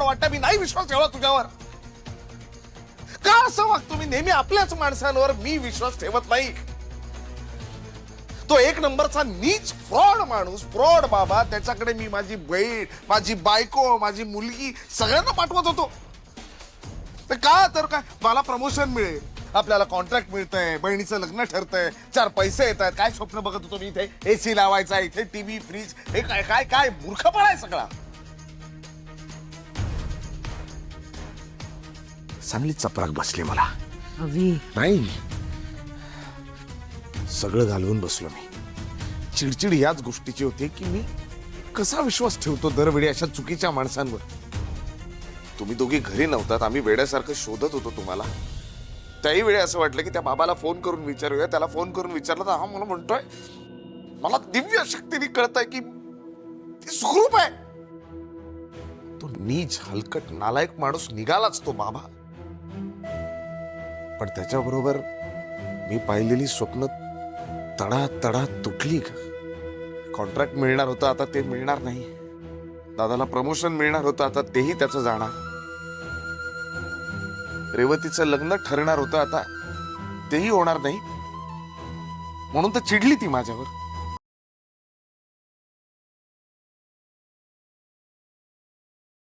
वाटतं मी नाही विश्वास ठेवला तुझ्यावर. का असं वागतो मी नेहमी आपल्याच माणसांवर मी विश्वास ठेवत नाही. तो एक नंबरचा नीच फ्रॉड माणूस, फ्रॉड बाबा. त्याच्याकडे मी माझी बहीण, माझी बायको, माझी मुलगी सगळ्यांना पाठवत होतो. का तर काय मला प्रमोशन मिळेल, आपल्याला कॉन्ट्रॅक्ट मिळतंय, बहिणीचं लग्न ठरतंय, 4 पैसे येत आहेत. काय स्वप्न बघत होतो मी इथे एसी लावायचा, इथे टीव्ही फ्रीज. हे काय काय काय मूर्खपणा आहे सगळा. चांगली चपराक बसली मला. अवी नाही, सगळं घालवून बसलो मी. चिडचिड याच गोष्टीची होती की मी कसा विश्वास ठेवतो दरवेळी अशा चुकीच्या माणसांवर. तुम्ही दोघी घरी नव्हतात, आम्ही वेड्यासारखं शोधत होतो तुम्हाला. त्याही वेळी असं वाटलं की त्या बाबाला फोन करून विचारूया. त्याला फोन करून विचारलं तर हा मला म्हणतोय मला दिव्य शक्तीने कळतंय की ती सुखरूप आहे. तो नीच हलकट नालायक माणूस निघालाच तो बाबा. पण त्याच्याबरोबर मी पाहिलेली स्वप्न तडा तडा तुटली. कॉन्ट्रॅक्ट मिळणार होतं, आता ते मिळणार नाही. दादाला प्रमोशन मिळणार होतं, आता तेही त्याचं जाणार. रेवतीचं लग्न ठरणार होतं, आता तेही होणार नाही. म्हणून तर चिडली ती माझ्यावर.